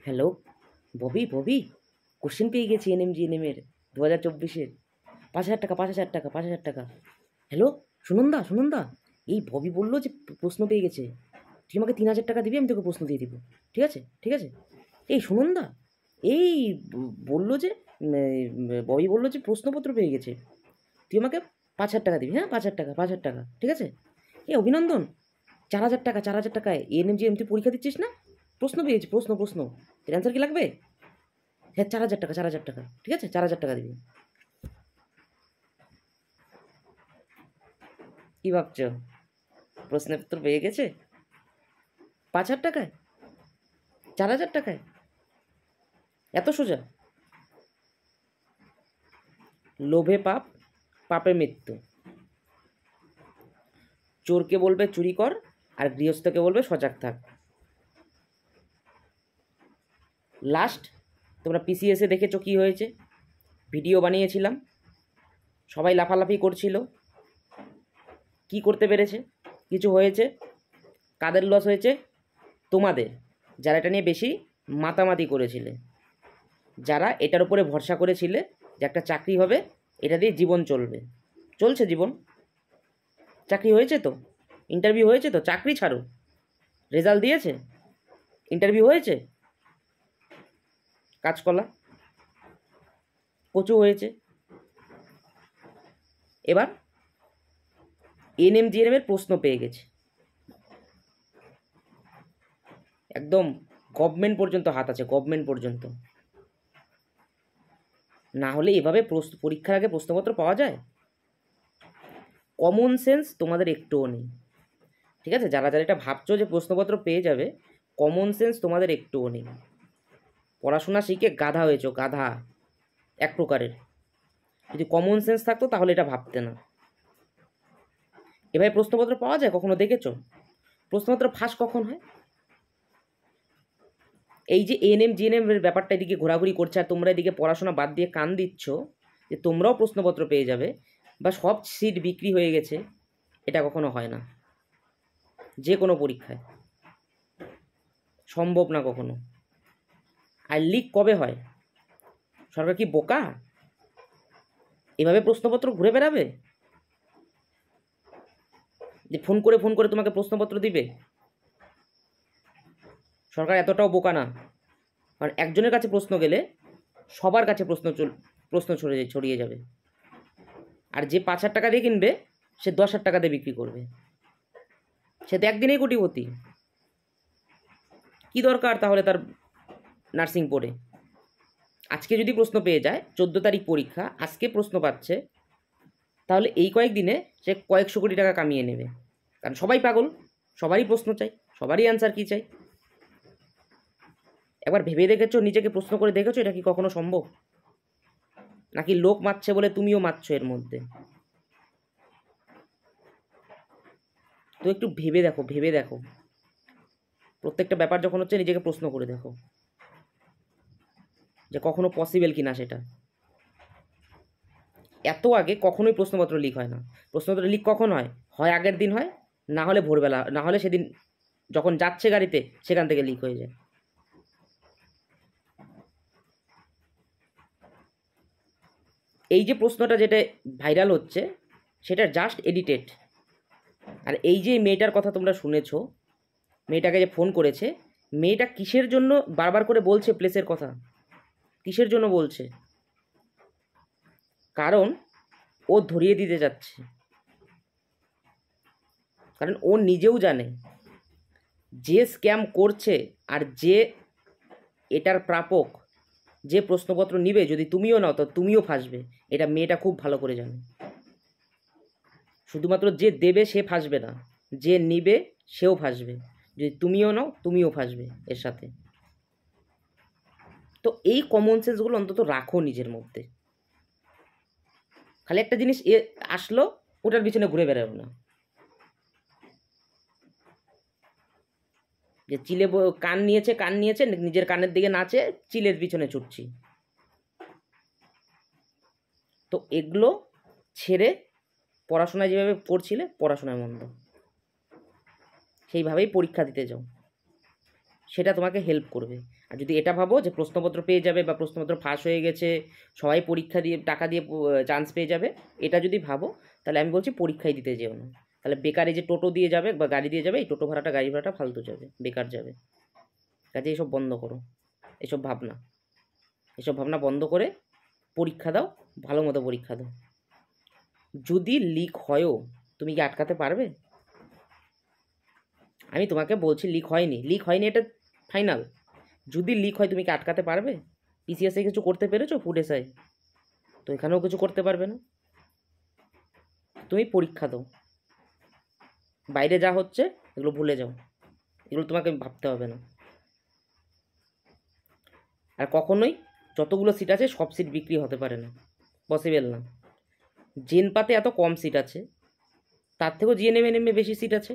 Hello, Bobby Bobby, question পেয়ে গেছি এনএমজিএনএমের 2024-এর। 5,000 টাকা, 5,000 টাকা, 5,000 টাকা। হ্যালো, সুনন্দা, এই ববি বললো যে প্রশ্ন পেয়ে গেছে। তুই আমাকে 3,000 টাকা দিবি, আমি তোকে প্রশ্ন দিয়ে দিব। ঠিক আছে ঠিক আছে। এই সুনন্দা, এই বললো যে ববি বললো যে প্রশ্নপত্র পেয়ে গেছে। তুই আমাকে 5,000 টাকা দিবি। হ্যাঁ, 5,000 টাকা, 5,000 টাকা, ঠিক আছে। এই অভিনন্দন, 4,000 টাকা, 4,000 টাকায় এনএমজিএম তুই পরীক্ষা দিচ্ছিস না? প্রশ্ন পেয়েছি, প্রশ্ন। এর অ্যান্সার কি লাগবে? হ্যাঁ, 4,000 টাকা, 4,000 টাকা, ঠিক আছে, 4,000 টাকা দিবি। কি ভাবছো, প্রশ্নের উত্তর পেয়ে গেছে? 5,000 টাকায়, 4,000 টাকায়, এত সোজা? লোভে পাপ, পাপে মৃত্যু। চোরকে বলবে চুরি কর, আর গৃহস্থকে বলবে সজাগ থাক। লাস্ট তোমরা পিসিএসে দেখেছো কি হয়েছে? ভিডিও বানিয়েছিলাম, সবাই লাফালাফি করছিল। কি করতে পেরেছে? কিছু হয়েছে? কাদের লস হয়েছে? তোমাদের, যারা এটা নিয়ে বেশি মাতামাতি করেছিলে, যারা এটার উপরে ভরসা করেছিলে যে একটা চাকরি হবে, এটা দিয়ে জীবন চলবে। চলছে জীবন? চাকরি হয়েছে তো? ইন্টারভিউ হয়েছে তো? চাকরি ছাড়ো, রেজাল্ট দিয়েছে, ইন্টারভিউ হয়েছে, কাঁচকলা কচু হয়েছে। এবার এনএমজিএনএমের প্রশ্ন পেয়ে গেছে, একদম গভর্নমেন্ট পর্যন্ত হাত আছে, গভর্নমেন্ট পর্যন্ত। না হলে এভাবে পরীক্ষার আগে প্রশ্নপত্র পাওয়া যায়? কমন সেন্স তোমাদের একটুও নেই, ঠিক আছে? যারা যারা এটা ভাবছো যে প্রশ্নপত্র পেয়ে যাবে, কমন সেন্স তোমাদের একটুও নেই। পড়াশোনা শিখে গাধা হয়েছো, গাধা এক প্রকারের। যদি কমন সেন্স থাকতো তাহলে এটা ভাবতে না। এভাবে প্রশ্নপত্র পাওয়া যায়? কখনো দেখেছো? প্রশ্নপত্র ফাঁস কখন হয়? এই যে এনএমজিএনএম এর ব্যাপারটা এদিকে ঘোরাঘুরি করছে, আর তোমরা এদিকে পড়াশোনা বাদ দিয়ে কান দিচ্ছ যে তোমরাও প্রশ্নপত্র পেয়ে যাবে বা সব সিট বিক্রি হয়ে গেছে, এটা কখনো হয় না। যে কোনো পরীক্ষায় সম্ভব না কখনো। আর লিক কবে হয়? সরকার কি বোকা? এভাবে প্রশ্নপত্র ঘুরে বেড়াবে যে ফোন করে তোমাকে প্রশ্নপত্র দিবে? সরকার এতটাও বোকা না, কারণ একজনের কাছে প্রশ্ন গেলে সবার কাছে প্রশ্ন ছড়িয়ে যাবে। আর যে 5,000 টাকা দিয়ে কিনবে, সে 10,000 টাকা দিয়ে বিক্রি করবে। সে তো একদিনেই কোটিপতি। কি দরকার তাহলে তার নার্সিং পড়ে? আজকে যদি প্রশ্ন পেয়ে যায়, 14 তারিখ পরীক্ষা, আজকে প্রশ্ন পাচ্ছে, তাহলে এই কয়েকদিনে সে কয়েকশো কোটি টাকা কামিয়ে নেবে। কারণ সবাই পাগল, সবারই প্রশ্ন চাই, সবারই অ্যান্সার কি চাই। একবার ভেবে দেখেছো, নিজেকে প্রশ্ন করে দেখেছো এটা কি কখনো সম্ভব? নাকি লোক মারছে বলে তুমিও মারছো এর মধ্যে? তো একটু ভেবে দেখো, প্রত্যেকটা ব্যাপার যখন হচ্ছে নিজেকে প্রশ্ন করে দেখো যে কখনো পসিবল কিনা সেটা। এত আগে কখনোই প্রশ্নপত্র লিক হয় না। প্রশ্নপত্র লিক কখন হয়? হয় আগের দিন হয়, না হলে ভোরবেলা, না হলে সেদিন যখন যাচ্ছে গাড়িতে সেখান থেকে লিক হয়ে যায়। এই যে প্রশ্নটা যেটা ভাইরাল হচ্ছে, সেটা জাস্ট এডিটেড। আর এই যে মেয়েটার কথা তোমরা শুনেছো, মেয়েটাকে যে ফোন করেছে, মেয়েটা কিসের জন্য বারবার করে বলছে প্লেসের কথা? কিসের জন্য বলছে? কারণ ও ধরিয়ে দিতে যাচ্ছে। কারণ ও নিজেও জানে যে স্ক্যাম করছে আর যে এটার প্রাপক, যে প্রশ্নপত্র নিবে, যদি তুমিও নাও তো তুমিও ফাঁসবে। এটা মেয়েটা খুব ভালো করে জানে। শুধুমাত্র যে দেবে সে ফাঁসবে না, যে নিবে সেও ফাঁসবে। যদি তুমিও নাও তুমিও ফাঁসবে এর সাথে। তো এই কমন সেন্সগুলো অন্তত রাখো নিজের মধ্যে। খালি একটা জিনিস আসলো, ওটার পিছনে ঘুরে বেড়াবো না। যে চিলে কান নিয়েছে, নিজের কানের দিকে নাচে, চিলের পিছনে ছুটছি। তো এগুলো ছেড়ে পড়াশোনায় যেভাবে পড়ছিলে, পড়াশোনায় মন দাও, সেইভাবেই পরীক্ষা দিতে যাও। সেটা তোমাকে হেল্প করবে। আর যদি এটা ভাবো যে প্রশ্নপত্র পেয়ে যাবে বা প্রশ্নপত্র ফাঁস হয়ে গেছে, সবাই পরীক্ষা দিয়ে টাকা দিয়ে চান্স পেয়ে যাবে, এটা যদি ভাবো তাহলে আমি বলছি পরীক্ষায় দিতে যেও না। তাহলে বেকার এই যে টোটো দিয়ে যাবে বা গাড়ি দিয়ে যাবে, এই টোটো ভাড়াটা গাড়ি ভাড়াটা ফালতু যাবে, বেকার যাবে। কাজে এইসব বন্ধ করো, এসব ভাবনা বন্ধ করে পরীক্ষা দাও, ভালো মতো পরীক্ষা দাও। যদি লিক হয়ও তুমি কি আটকাতে পারবে? আমি তোমাকে বলছি লিক হয়নি এটা ফাইনাল। যদি লিক হয় তুমি কি আটকাতে পারবে? পিসিএসে কিছু করতে পেরেছো ফুড এসআই? তো এখানেও কিছু করতে পারবে না। তুমি পরীক্ষা দাও, বাইরে যা হচ্ছে এগুলো ভুলে যাও, এগুলো তোমাকে ভাবতে হবে না। আর কখনোই যতগুলো সিট আছে সব সিট বিক্রি হতে পারে না, পসিবল না। জেনপাতে এত কম সিট আছে, তার থেকেও জিএনএমএনএমে বেশি সিট আছে।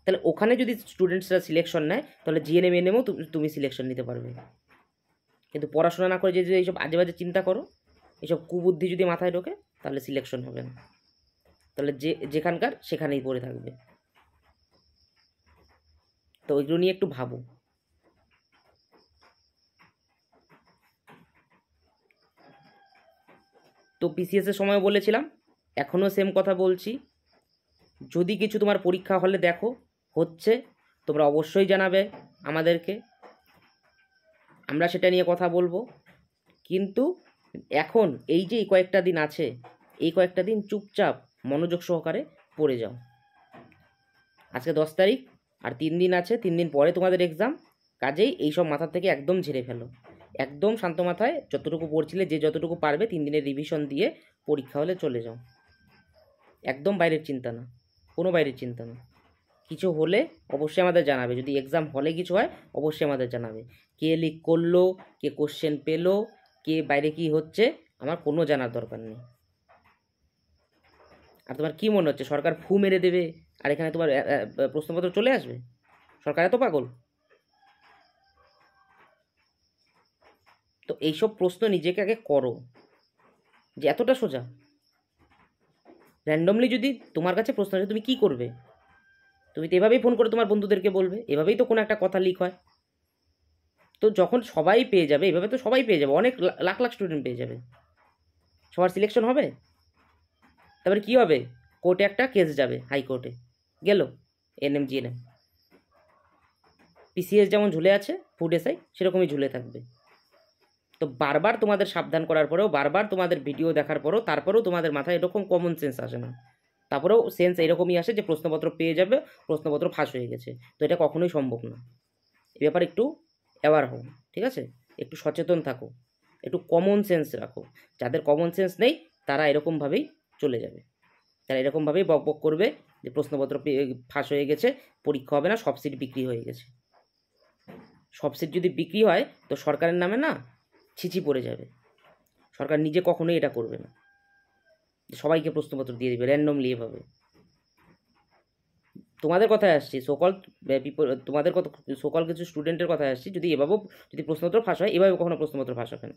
তাহলে ওখানে যদি স্টুডেন্টসরা সিলেকশন নেয় তাহলে জিএনএমএনএমও তুমি সিলেকশন নিতে পারবে। কিন্তু পড়াশোনা না করে যদি এইসব আজে বাজে চিন্তা করো, এইসব কুবুদ্ধি যদি মাথায় ঢোকে, তাহলে সিলেকশন হবে না। তাহলে যেখানকার সেখানেই পড়ে থাকবে। তো ওইগুলো নিয়ে একটু ভাবো। তো পিসিএসের সময় বলেছিলাম, এখনও সেম কথা বলছি, যদি কিছু তোমার পরীক্ষা হলে দেখো হচ্ছে, তোমরা অবশ্যই জানাবে আমাদেরকে, আমরা সেটা নিয়ে কথা বলবো। কিন্তু এখন এই যে কয়েকটা দিন আছে, এই কয়েকটা দিন চুপচাপ মনোযোগ সহকারে পড়ে যাও। আজকে 10 তারিখ, আর 3 দিন আছে, 3 দিন পরে তোমাদের এক্সাম। কাজেই এইসব মাথার থেকে একদম ঝেড়ে ফেলো, একদম শান্ত মাথায় যতটুকু পড়ছিলে, যে যতটুকু পারবে 3 দিনের রিভিশন দিয়ে পরীক্ষা হলে চলে যাও। একদম বাইরের চিন্তা না, কোনো বাইরের চিন্তা না। কিছু হলে অবশ্যই আমাদের জানাবে, যদি এক্সাম হলে কিছু হয় অবশ্যই আমাদের জানাবে। কে লিক করলো, কে কোশ্চেন পেলো, কে বাইরে কি হচ্ছে, আমার কোনো জানার দরকার নেই। আর তোমার কি মনে হচ্ছে সরকার ফু মেরে দেবে আর এখানে তোমার প্রশ্নপত্র চলে আসবে? সরকার এত পাগল? তো এইসব প্রশ্ন নিজেকে আগে করো, যে এতটা সোজা। র্যান্ডমলি যদি তোমার কাছে প্রশ্ন আসে তুমি কি করবে? তুমি তো এভাবেই ফোন করে তোমার বন্ধুদেরকে বলবে, এভাবেই তো কোনো একটা কথা লিক হয়। তো যখন সবাই পেয়ে যাবে, এভাবে তো সবাই পেয়ে যাবে, অনেক লাখ লাখ স্টুডেন্ট পেয়ে যাবে, সবার সিলেকশন হবে। তারপরে কি হবে? কোর্টে একটা কেস যাবে, হাইকোর্টে গেল, এনএম জিএনএম। পিসিএস যেমন ঝুলে আছে ফুড এসআই সেরকমই ঝুলে থাকবে। তো বারবার তোমাদের সাবধান করার পরেও, বারবার তোমাদের ভিডিও দেখার পরেও, তারপরেও তোমাদের মাথায় এরকম কমন সেন্স আসে না। তারপরেও সেন্স এরকমই আসে যে প্রশ্নপত্র পেয়ে যাবে, প্রশ্নপত্র ফাঁস হয়ে গেছে। তো এটা কখনোই সম্ভব না। এ ব্যাপারে একটু অ্যাওয়ার হও, ঠিক আছে? একটু সচেতন থাকো, একটু কমন সেন্স রাখো। যাদের কমন সেন্স নেই তারা এরকমভাবেই চলে যাবে, তারা এরকমভাবেই বক বক করবে যে প্রশ্নপত্র ফাঁস হয়ে গেছে, পরীক্ষা হবে না, সব সিট বিক্রি হয়ে গেছে। সব সিট যদি বিক্রি হয় তো সরকারের নামে না ছিচি পড়ে যাবে। সরকার নিজে কখনোই এটা করবে না, সবাইকে প্রশ্নপত্র দিয়ে দেবে র্যান্ডমলি এভাবে। তোমাদের কথায় আসছি, সকল তোমাদের কত সকল কিছু স্টুডেন্টের কথায় আসছি, যদি এভাবেও যদি প্রশ্নপত্র ফাঁস হয়, এভাবে কখনো প্রশ্নপত্র ফাঁস হবে না।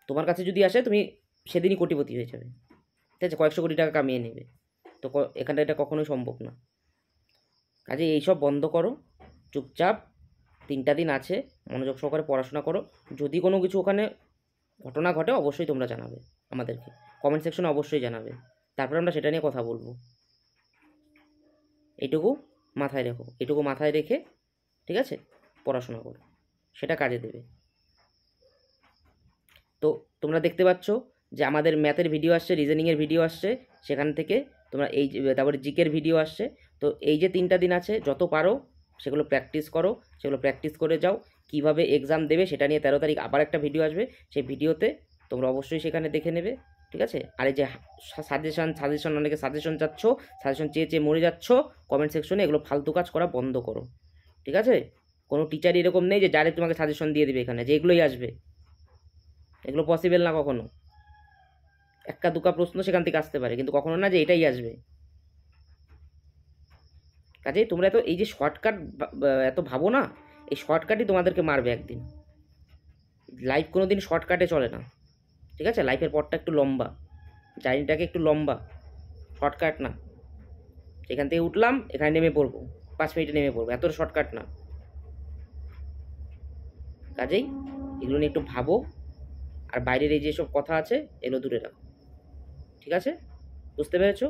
তোমার কাছে যদি আসে তুমি সেদিনই কোটিপতি হয়ে যাবে, ঠিক আছে? কয়েকশো কোটি টাকা কামিয়ে নেবে। তো এখানটা এটা কখনোই সম্ভব না। কাজে এইসব বন্ধ করো, চুপচাপ 3টা দিন আছে, মনোযোগ সহকারে পড়াশোনা করো। যদি কোনো কিছু ওখানে ঘটনা ঘটে অবশ্যই তোমরা জানাবে আমাদেরকে, কমেন্ট সেকশনে অবশ্যই জানাবে, তারপরে আমরা সেটা নিয়ে কথা বলবো। এইটুকু মাথায় রেখো, এটুকু মাথায় রেখে, ঠিক আছে, পড়াশোনা করো, সেটা কাজে দেবে। তো তোমরা দেখতে পাচ্ছ যে আমাদের ম্যাথের ভিডিও আসছে, রিজনিংয়ের ভিডিও আসছে, সেখান থেকে তোমরা এই তারপরে জিকের ভিডিও আসছে। তো এই যে 3টা দিন আছে, যত পারো সেগুলো প্র্যাকটিস করো, সেগুলো প্র্যাকটিস করে যাও। কিভাবে এক্সাম দেবে সেটা নিয়ে 13 তারিখ আবার একটা ভিডিও আসবে, সেই ভিডিওতে তোমরা অবশ্যই সেখানে দেখে নেবে, ঠিক আছে? আর এই যে সাজেশন অনেকে সাজেশন চাচ্ছ, সাজেশন চেয়ে চেয়ে মরে যাচ্ছ কমেন্ট সেকশনে, এগুলো ফালতু কাজ করা বন্ধ করো, ঠিক আছে? কোনো টিচার এরকম নেই যে ডাইরেক্ট তোমাকে সাজেশন দিয়ে দেবে এখানে যে এগুলোই আসবে, এগুলো পসিবল না কখনো। একটা দুকা প্রশ্ন সেখান থেকে আসতে পারে, কিন্তু কখনো না যে এটাই আসবে। কাজেই তোমরা এত এই যে শর্টকাট এত ভাবো না, এই শর্টকাটই তোমাদেরকে মারবে একদিন। লাইফ কোনো দিন শর্টকাটে চলে না, ঠিক আছে? লাইফের পথটা একটু লম্বা, জার্নিটাকে একটু লম্বা, শর্টকাট না। এখান থেকে উঠলাম, এখানে নেমে পড়বো, 5 মিনিটে নেমে পড়বো, এত শর্টকাট না। কাজেই এগুলো নিয়ে একটু ভাবো, আর বাইরের এই যেসব কথা আছে এগুলো দূরে রাখো, ঠিক আছে? বুঝতে পেরেছো?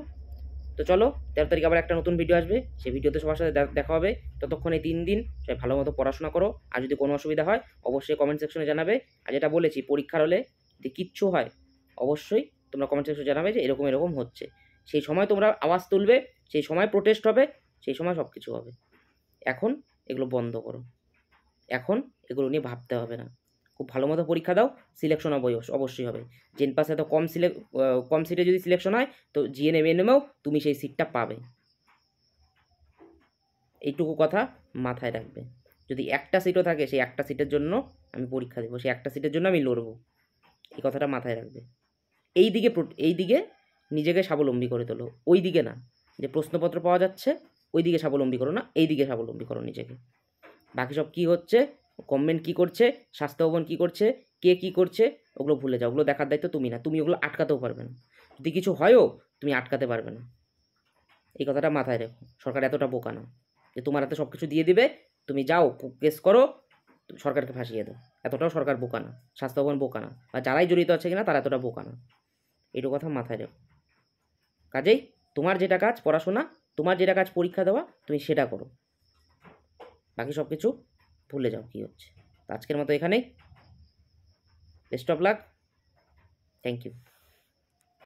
তো চলো, 13 তারিখ আবার একটা নতুন ভিডিও আসবে, সেই ভিডিওতে সবার সাথে দেখা হবে। ততক্ষণ এই 3 দিন সবাই ভালো মতো পড়াশোনা করো, আর যদি কোনো অসুবিধা হয় অবশ্যই কমেন্ট সেকশনে জানাবে। আর যেটা বলেছি, পরীক্ষার হলে যদি কিচ্ছু হয় অবশ্যই তোমরা কমেন্ট সেকশনে জানাবে যে এরকম এরকম হচ্ছে। সেই সময় তোমরা আওয়াজ তুলবে, সেই সময় প্রোটেস্ট হবে, সেই সময় সব কিছু হবে। এখন এগুলো বন্ধ করো, এখন এগুলো নিয়ে ভাবতে হবে না। খুব ভালো মতো পরীক্ষা দাও, সিলেকশন অবশ্যই হবে। জেন পাসে তো কম সিটে যদি সিলেকশন হয়, তো জিএনএমেও তুমি সেই সিটটা পাবে। এইটুকু কথা মাথায় রাখবে। যদি একটা সিটও থাকে, সেই একটা সিটের জন্য আমি পরীক্ষা দেবো, সেই একটা সিটের জন্য আমি লড়বো, এই কথাটা মাথায় রাখবে। এই দিকে নিজেকে স্বাবলম্বী করে তোলো, ওই দিকে না যে প্রশ্নপত্র পাওয়া যাচ্ছে ওই দিকে স্বাবলম্বী করো না, এই দিকে স্বাবলম্বী করো নিজেকে। বাকি সব কী হচ্ছে, গভর্নমেন্ট কী করছে, স্বাস্থ্য ভবন কী করছে, কে কী করছে, ওগুলো ভুলে যাও। ওগুলো দেখার দায়িত্ব তুমি না, তুমি ওগুলো আটকাতেও পারবে না। যদি কিছু হয়ও তুমি আটকাতে পারবে না, এই কথাটা মাথায় রেখো। সরকার এতটা বোকা না যে তোমার হাতে সব কিছু দিয়ে দিবে, তুমি যাও কেস করো, তুমি সরকারকে ফাঁসিয়ে দাও। এতটাও সরকার বোকা না, স্বাস্থ্য ভবন বোকা না, বা যারাই জড়িত আছে কিনা তারা এতটা বোকা না। এইটুকু কথা মাথায় রেখো। কাজেই তোমার যেটা কাজ পড়াশোনা, তোমার যেটা কাজ পরীক্ষা দেওয়া, তুমি সেটা করো, বাকি সব কিছু ভুলে যাও কী হচ্ছে। আজকের মতো এখানেই, best of luck, thank you.